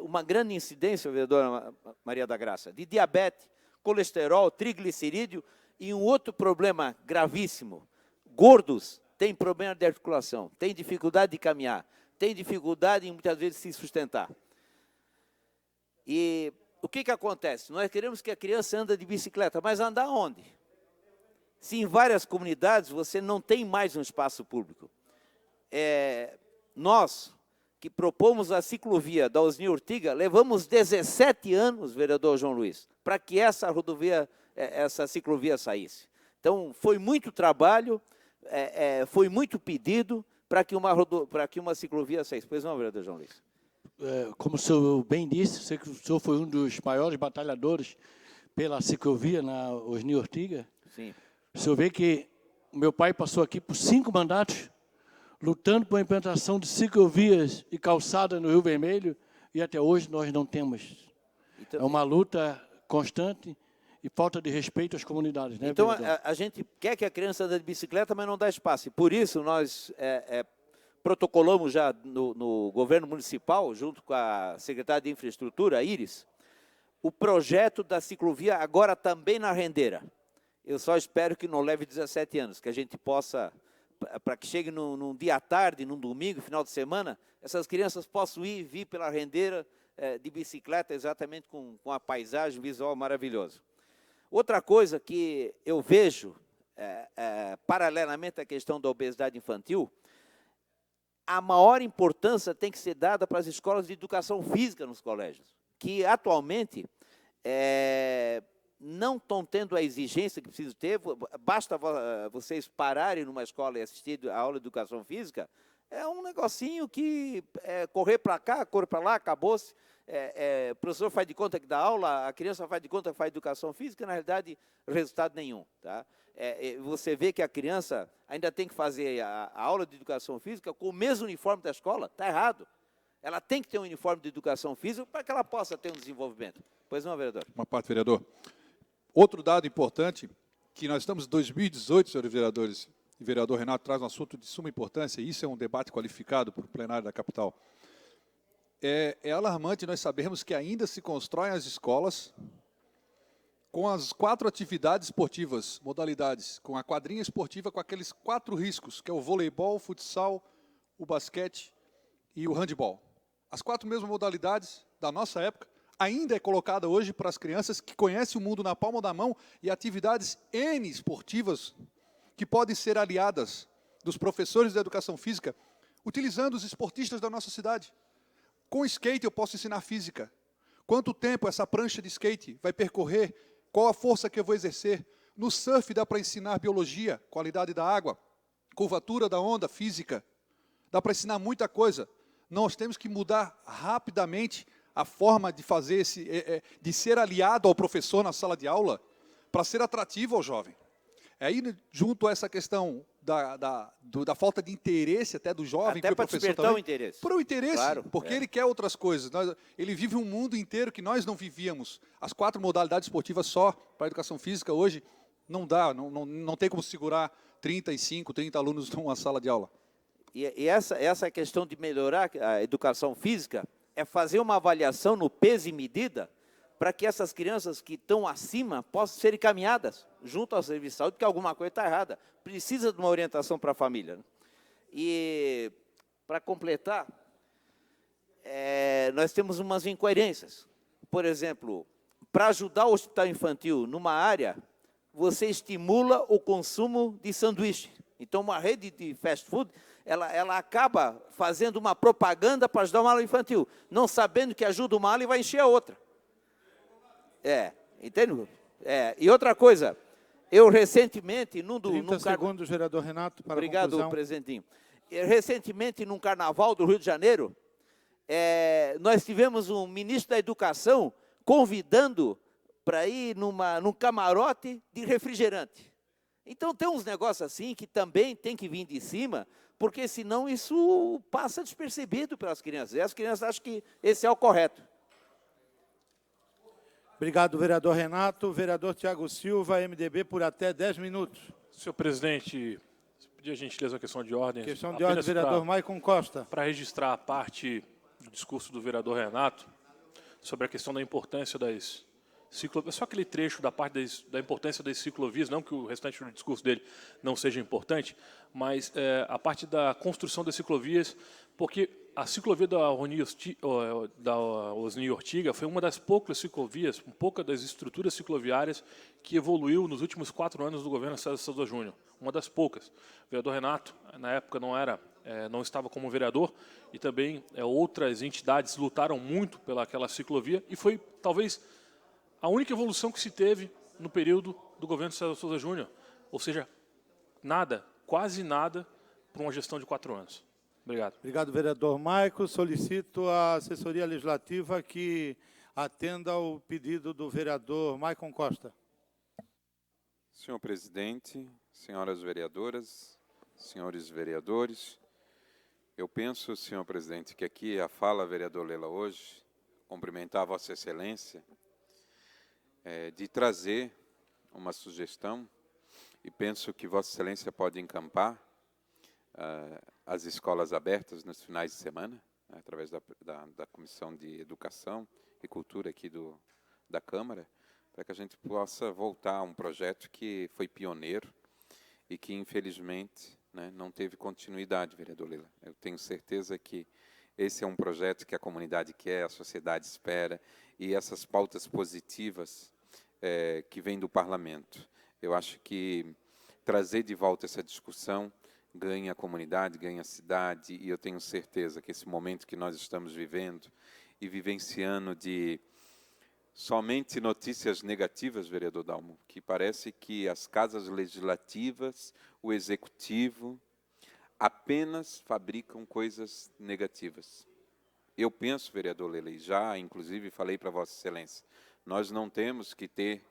uma grande incidência, vereadora Maria da Graça, de diabetes, colesterol, triglicerídeo e um outro problema gravíssimo. Gordos têm problema de articulação, têm dificuldade de caminhar, têm dificuldade em muitas vezes se sustentar. E o que acontece? Nós queremos que a criança ande de bicicleta, mas andar onde? Se em várias comunidades você não tem mais um espaço público. Nós, que propomos a ciclovia da Osni Ortiga, levamos 17 anos, vereador João Luiz, para que essa rodovia, essa ciclovia saísse. Então, foi muito trabalho, foi muito pedido para que uma ciclovia saísse. Pois não, vereador João Luiz? Como o senhor bem disse, sei que o senhor foi um dos maiores batalhadores pela ciclovia na Osni Ortiga. Sim. O senhor vê que o meu pai passou aqui por 5 mandatos, lutando por a implantação de ciclovias e calçada no Rio Vermelho, e até hoje nós não temos. Então, é uma luta constante e falta de respeito às comunidades. Né, então, a gente quer que a criança ande de bicicleta, mas não dá espaço. E por isso, nós protocolamos já no governo municipal, junto com a secretária de Infraestrutura, a Iris, o projeto da ciclovia agora também na Rendeira. Eu só espero que não leve 17 anos, que a gente possa, para que chegue num dia à tarde, num domingo, final de semana, essas crianças possam ir e vir pela Rendeira de bicicleta, exatamente com a paisagem visual maravilhosa. Outra coisa que eu vejo, paralelamente à questão da obesidade infantil, a maior importância tem que ser dada para as escolas de educação física nos colégios, que atualmente não estão tendo a exigência que precisam ter. Basta vocês pararem numa escola e assistir a aula de educação física, é um negocinho que correr para cá, correr para lá, acabou-se. O professor faz de conta que dá aula, a criança faz de conta que faz educação física, na realidade, resultado nenhum. Tá? Você vê que a criança ainda tem que fazer a aula de educação física com o mesmo uniforme da escola, está errado. Ela tem que ter um uniforme de educação física para que ela possa ter um desenvolvimento. Pois não, vereador? Uma parte, vereador. Outro dado importante, que nós estamos em 2018, senhores vereadores, e o vereador Renato traz um assunto de suma importância, e isso é um debate qualificado para o plenário da capital. É alarmante nós sabermos que ainda se constroem as escolas com as 4 atividades esportivas, modalidades, com a quadrinha esportiva, com aqueles 4 riscos, que é o voleibol, futsal, o basquete e o handebol. As 4 mesmas modalidades da nossa época ainda é colocada hoje para as crianças que conhecem o mundo na palma da mão e atividades N esportivas que podem ser aliadas dos professores da educação física, utilizando os esportistas da nossa cidade. Com skate eu posso ensinar física. Quanto tempo essa prancha de skate vai percorrer? Qual a força que eu vou exercer? No surf dá para ensinar biologia, qualidade da água, curvatura da onda, física. Dá para ensinar muita coisa. Nós temos que mudar rapidamente a forma de fazer de ser aliado ao professor na sala de aula para ser atrativo ao jovem. Aí, junto a essa questão da falta de interesse até do jovem, até que o para professor despertar também, o interesse. para o interesse, Claro, porque ele quer outras coisas. Ele vive um mundo inteiro que nós não vivíamos. As 4 modalidades esportivas só para a educação física hoje não dá, não tem como segurar 35, 30 alunos numa sala de aula. E essa questão de melhorar a educação física é fazer uma avaliação no peso e medida para que essas crianças que estão acima possam ser encaminhadas junto ao serviço de saúde, porque alguma coisa está errada. Precisa de uma orientação para a família. Né? E, para completar, nós temos umas incoerências. Por exemplo, para ajudar o hospital infantil numa área, você estimula o consumo de sanduíche. Então, uma rede de fast food, ela acaba fazendo uma propaganda para ajudar uma ala infantil, não sabendo que ajuda uma ala e vai encher a outra. Entende? E outra coisa, eu recentemente... 30 segundos, vereador Renato, para Obrigado, a conclusão. presidentinho. Recentemente, num carnaval do Rio de Janeiro, nós tivemos um ministro da Educação convidando para ir num camarote de refrigerante. Então, tem uns negócios assim que também tem que vir de cima, porque senão isso passa despercebido pelas crianças. E as crianças acham que esse é o correto. Obrigado, vereador Renato. Vereador Tiago Silva, MDB, por até 10 minutos. Senhor presidente, pedir a gentileza uma questão de ordem. Questão de ordem, vereador Maicon Costa. Para registrar a parte do discurso do vereador Renato sobre a questão da importância das ciclovias, só aquele trecho da parte da importância das ciclovias, não que o restante do discurso dele não seja importante, mas a parte da construção das ciclovias, porque a ciclovia da Osni Ortiga foi uma das poucas ciclovias, pouca das estruturas cicloviárias que evoluiu nos últimos 4 anos do governo César Souza Júnior, uma das poucas. O vereador Renato, na época, não estava como vereador, e também outras entidades lutaram muito pelaquela ciclovia, e foi, talvez, a única evolução que se teve no período do governo César Souza Júnior, ou seja, nada, quase nada, para uma gestão de 4 anos. Obrigado. Obrigado, vereador Maicon. Solicito a assessoria legislativa que atenda ao pedido do vereador Maicon Costa. Senhor presidente, senhoras vereadoras, senhores vereadores, eu penso, senhor presidente, que aqui a fala, vereador Lela, hoje, cumprimentar a Vossa Excelência, de trazer uma sugestão, e penso que Vossa Excelência pode encampar as escolas abertas nos finais de semana, através da Comissão de Educação e Cultura aqui da Câmara, para que a gente possa voltar a um projeto que foi pioneiro e que, infelizmente, não teve continuidade, vereador Lela. Eu tenho certeza que esse é um projeto que a comunidade quer, a sociedade espera, e essas pautas positivas que vêm do parlamento. Eu acho que trazer de volta essa discussão ganha a comunidade, ganha a cidade, e eu tenho certeza que esse momento que nós estamos vivendo e vivenciando de somente notícias negativas, vereador Dalmo, que parece que as casas legislativas, o executivo, apenas fabricam coisas negativas. Eu penso, vereador Lela, e já, inclusive, falei para Vossa Excelência, nós não temos que ter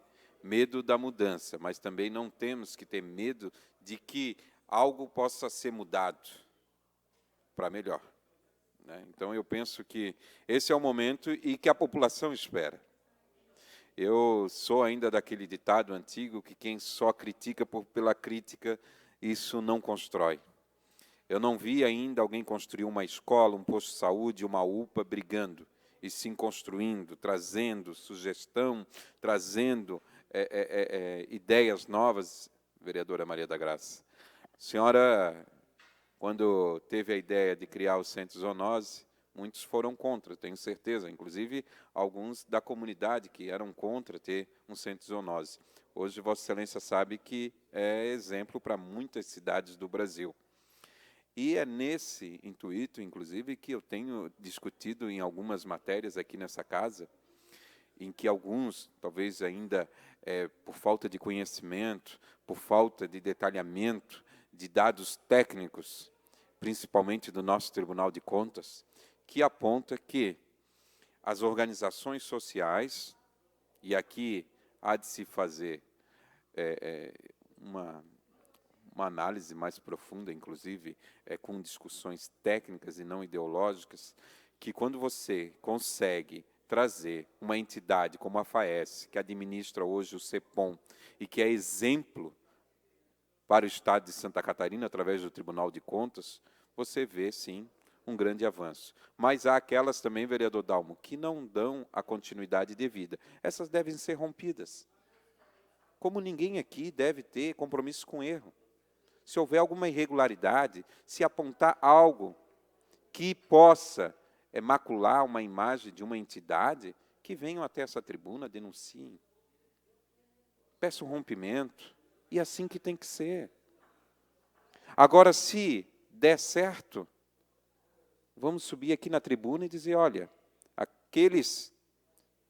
medo da mudança, mas também não temos que ter medo de que algo possa ser mudado para melhor. Então, eu penso que esse é o momento e que a população espera. Eu sou ainda daquele ditado antigo que quem só critica pela crítica, isso não constrói. Eu não vi ainda alguém construir uma escola, um posto de saúde, uma UPA brigando, e sim construindo, trazendo sugestão, trazendo ideias novas, vereadora Maria da Graça. A senhora quando teve a ideia de criar o Centro Zoonose, muitos foram contra, tenho certeza, inclusive alguns da comunidade que eram contra ter um Centro Zoonose. Hoje, Vossa Excelência sabe que é exemplo para muitas cidades do Brasil. E é nesse intuito, inclusive, que eu tenho discutido em algumas matérias aqui nessa casa, em que alguns, talvez ainda por falta de conhecimento, por falta de detalhamento de dados técnicos, principalmente do nosso Tribunal de Contas, que aponta que as organizações sociais, e aqui há de se fazer uma análise mais profunda, inclusive com discussões técnicas e não ideológicas, que quando você consegue trazer uma entidade como a FAES, que administra hoje o CEPOM, e que é exemplo para o Estado de Santa Catarina, através do Tribunal de Contas, você vê, sim, um grande avanço. Mas há aquelas também, vereador Dalmo, que não dão a continuidade devida. Essas devem ser rompidas. Como ninguém aqui deve ter compromisso com erro. Se houver alguma irregularidade, se apontar algo que possa macular uma imagem de uma entidade, que venham até essa tribuna, denunciem. Peçam rompimento, e assim que tem que ser. Agora, se der certo, vamos subir aqui na tribuna e dizer, olha, aqueles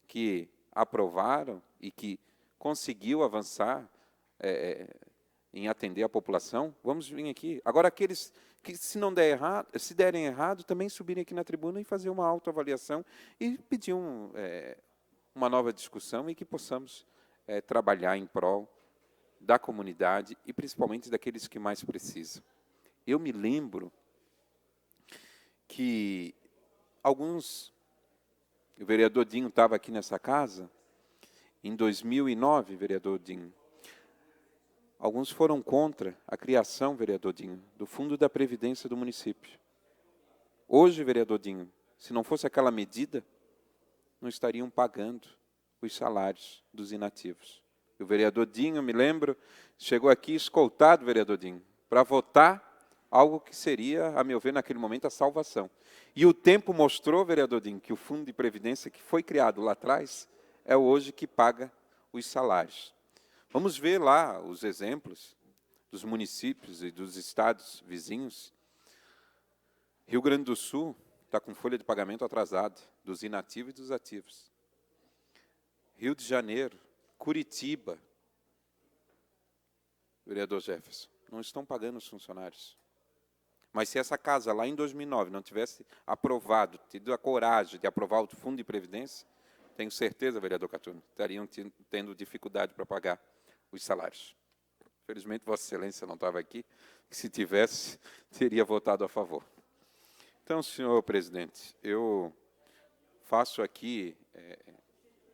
que aprovaram e que conseguiu avançar em atender a população, vamos vir aqui. Agora, aqueles que, se não der errado, se derem errado, também subirem aqui na tribuna e fazer uma autoavaliação e pedir uma nova discussão e que possamos trabalhar em prol da comunidade e principalmente daqueles que mais precisam. Eu me lembro que o vereador Dinho estava aqui nessa casa, em 2009, vereador Dinho, alguns foram contra a criação, vereador Dinho, do Fundo da Previdência do município. Hoje, vereador Dinho, se não fosse aquela medida, não estariam pagando os salários dos inativos. O vereador Dinho, me lembro, chegou aqui escoltado, vereador Dinho, para votar algo que seria, a meu ver, naquele momento, a salvação. E o tempo mostrou, vereador Dinho, que o Fundo de Previdência que foi criado lá atrás é hoje que paga os salários. Vamos ver lá os exemplos dos municípios e dos estados vizinhos. Rio Grande do Sul está com folha de pagamento atrasada, dos inativos e dos ativos. Rio de Janeiro, Curitiba, vereador Jefferson, não estão pagando os funcionários. Mas se essa casa, lá em 2009, não tivesse aprovado, tido a coragem de aprovar o Fundo de Previdência, tenho certeza, vereador Catuno, estariam tendo dificuldade para pagar os salários. Felizmente, Vossa Excelência não estava aqui, que se tivesse, teria votado a favor. Então, senhor presidente, eu faço aqui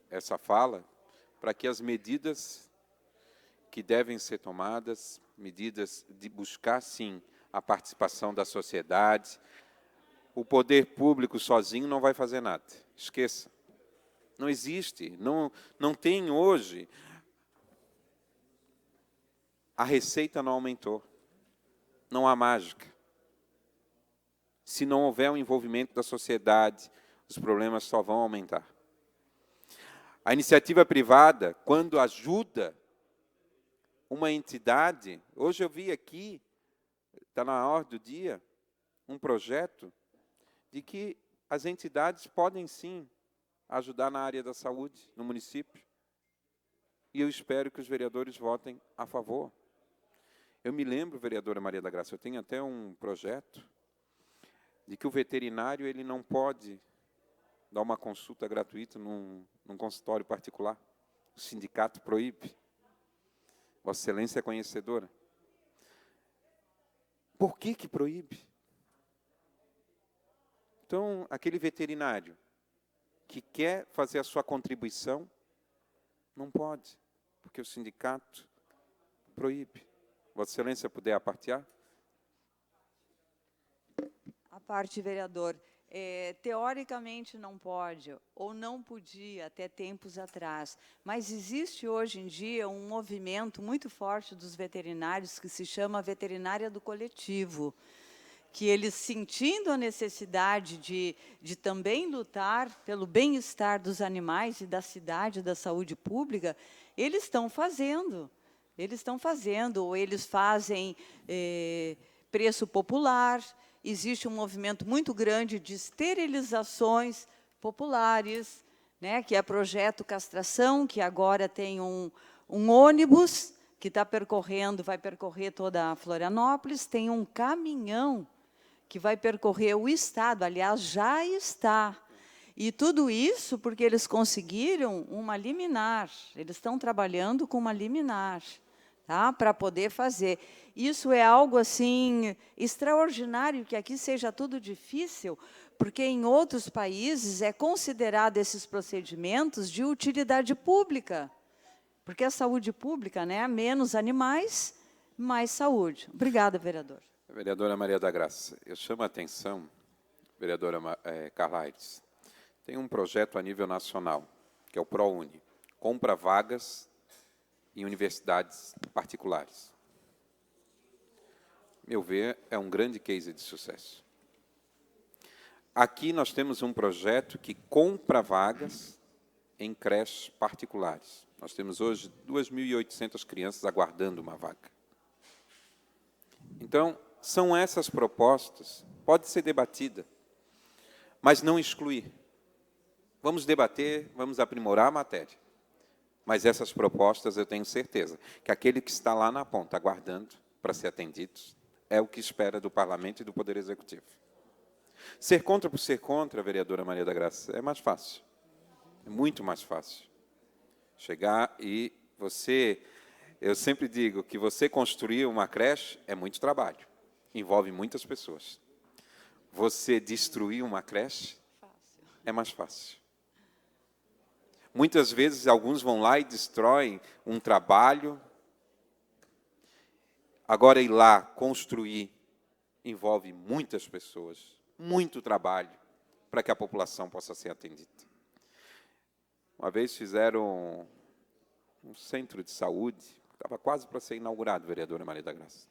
essa fala para que as medidas que devem ser tomadas, medidas de buscar, sim, a participação da sociedade, o poder público sozinho não vai fazer nada. Esqueça. Não existe, não tem hoje. A receita não aumentou. Não há mágica. Se não houver um envolvimento da sociedade, os problemas só vão aumentar. A iniciativa privada, quando ajuda uma entidade, hoje eu vi aqui, está na ordem do dia, um projeto de que as entidades podem sim ajudar na área da saúde no município. E eu espero que os vereadores votem a favor. Eu me lembro, vereadora Maria da Graça, eu tenho até um projeto de que o veterinário ele não pode dar uma consulta gratuita num consultório particular. O sindicato proíbe. Vossa Excelência é conhecedora. Por que proíbe? Então, aquele veterinário que quer fazer a sua contribuição, não pode, porque o sindicato proíbe. Vossa Excelência puder apartear? A parte, vereador. Teoricamente não pode, ou não podia até tempos atrás, mas existe hoje em dia um movimento muito forte dos veterinários que se chama veterinária do coletivo. que eles, sentindo a necessidade de também lutar pelo bem-estar dos animais e da cidade, da saúde pública, eles estão fazendo. Eles estão fazendo, ou eles fazem preço popular. Existe um movimento muito grande de esterilizações populares, né, que é Projeto Castração, que agora tem um ônibus que vai percorrer toda a Florianópolis, tem um caminhão que vai percorrer o estado, aliás, já está. E tudo isso porque eles conseguiram uma liminar, eles estão trabalhando com uma liminar, tá, para poder fazer. Isso é algo assim extraordinário, que aqui seja tudo difícil, porque em outros países é considerado esses procedimentos de utilidade pública. Porque a saúde pública, né, menos animais, mais saúde. Obrigada, vereador. Vereadora Maria da Graça, eu chamo a atenção, vereadora Carla Aires, tem um projeto a nível nacional, que é o ProUni, compra vagas em universidades particulares. Meu ver, é um grande case de sucesso. Aqui nós temos um projeto que compra vagas em creches particulares. Nós temos hoje 2.800 crianças aguardando uma vaga. Então, são essas propostas, pode ser debatida, mas não excluir. Vamos debater, vamos aprimorar a matéria. Mas essas propostas, eu tenho certeza, que aquele que está lá na ponta, aguardando para ser atendido, é o que espera do Parlamento e do Poder Executivo. Ser contra por ser contra, vereadora Maria da Graça, é mais fácil. É muito mais fácil. Chegar e você... Eu sempre digo que você construir uma creche é muito trabalho. Envolve muitas pessoas. Você destruir uma creche é mais fácil. Muitas vezes, alguns vão lá e destroem um trabalho. Agora, ir lá construir envolve muitas pessoas, muito trabalho, para que a população possa ser atendida. Uma vez fizeram um centro de saúde, estava quase para ser inaugurado, vereadora Maria da Graça.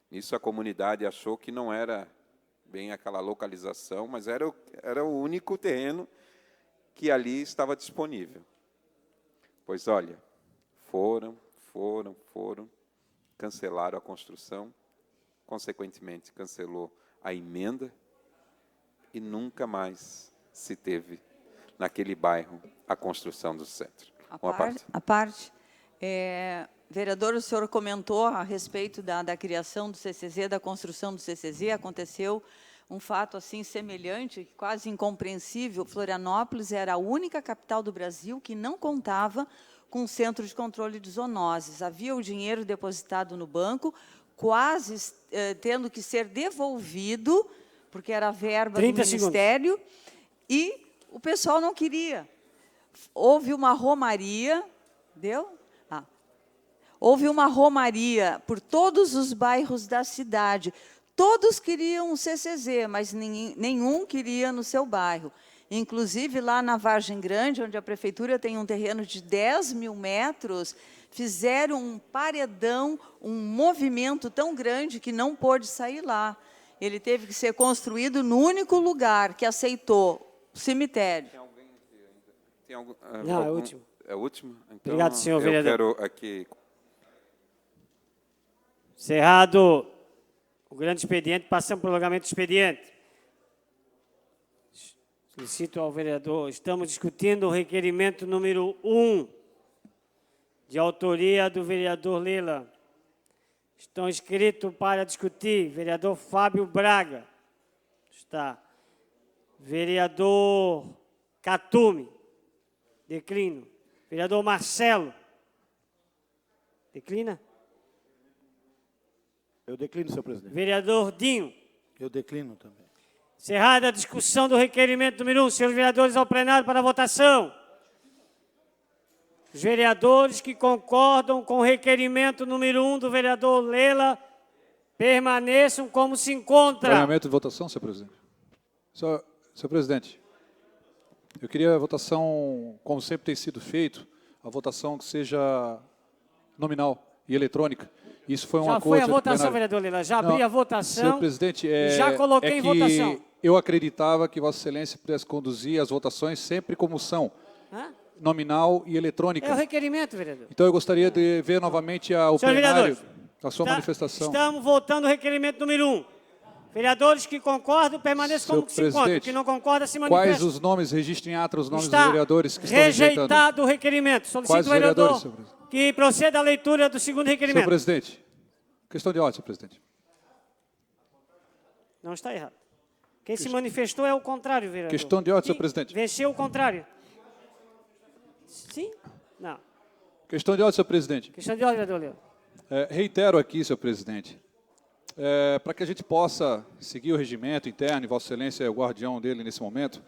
Nisso, a comunidade achou que não era bem aquela localização, mas era o único terreno que ali estava disponível. Pois, olha, foram, cancelaram a construção, consequentemente, cancelou a emenda e nunca mais se teve, naquele bairro, a construção do centro. Vereador, o senhor comentou a respeito da criação do CCZ, da construção do CCZ, aconteceu um fato assim semelhante, quase incompreensível. Florianópolis era a única capital do Brasil que não contava com um centro de controle de zoonoses. Havia o dinheiro depositado no banco, quase tendo que ser devolvido, porque era a verba do Ministério, e o pessoal não queria. Houve uma romaria, houve uma romaria por todos os bairros da cidade. Todos queriam um CCZ, mas nenhum queria no seu bairro. Inclusive, lá na Vargem Grande, onde a prefeitura tem um terreno de 10.000 metros, fizeram um paredão, um movimento tão grande que não pôde sair lá. Ele teve que ser construído no único lugar que aceitou, o cemitério. Tem algum, não, é o último. É o último? Então, obrigado, senhor vereador. Eu quero aqui... Encerrado o grande expediente, passamos para o prolongamento do expediente. Solicito ao vereador, estamos discutindo o requerimento número 1, de autoria do vereador Lela. Estão inscritos para discutir, vereador Fábio Braga. Está. Vereador Catume. Declino. Vereador Marcelo. Declina? Eu declino, senhor presidente. Vereador Dinho. Eu declino também. Encerrada a discussão do requerimento número 1. Senhores vereadores, ao plenário para a votação. Os vereadores que concordam com o requerimento número 1 do vereador Lela permaneçam como se encontra. Prolongamento de votação, senhor presidente. Senhor presidente, eu queria a votação, como sempre tem sido feito, a votação que seja nominal e eletrônica. Isso foi um Já acordo... foi a senhor votação, plenário. vereador Lila. Já abri Não, a votação. Senhor presidente, e já coloquei em que votação. eu acreditava que Vossa Excelência pudesse conduzir as votações sempre como são, Hã? nominal e eletrônica. É o requerimento, vereador. Então eu gostaria de ver novamente o Senhor plenário, vereador, a sua manifestação. Estamos votando o requerimento número 1. Vereadores que concordam, permaneçam como que se encontram. presidente, Que não concorda, se manifesta. Quais os nomes, registrem em ata os nomes Está dos vereadores que estão rejeitando? rejeitado o requerimento. Solicito Quais o vereador vereadores, senhor presidente? que proceda à leitura do segundo requerimento. Senhor presidente, questão de ordem, senhor presidente. Não está errado. Quem se manifestou é o contrário, vereador. Questão de ordem, senhor presidente. Venceu o contrário. Sim? Não. Questão de ordem, senhor presidente. Questão de ordem, vereador Lila. Reitero aqui, senhor presidente, para que a gente possa seguir o regimento interno, e Vossa Excelência é o guardião dele nesse momento,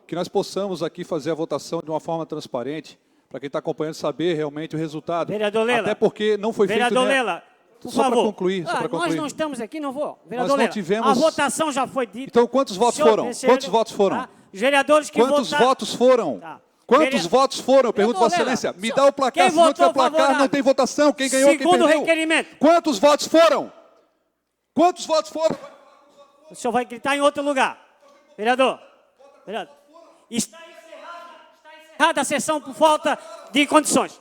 que nós possamos aqui fazer a votação de uma forma transparente, para quem está acompanhando saber realmente o resultado. Vereador Lela. Até porque não foi Vereador feito... Lela, por só favor. para concluir, só para concluir. Nós não estamos aqui, não vou. Vereador Nós não Lela, tivemos... a votação já foi dita. Então, quantos votos foram? Quantos votos foram? Tá? Os vereadores que Quantos votaram... votos foram? Tá. Quantos votos foram? Eu pergunto, Vossa Lela, Excelência. Me dá o placar, quem se não tiver votou placar, favorável? não tem votação. Quem ganhou, quem Segundo perdeu. requerimento. Quantos votos foram? Quantos votos foram? O senhor vai gritar em outro lugar. Vereador. Está encerrada a sessão por falta de condições.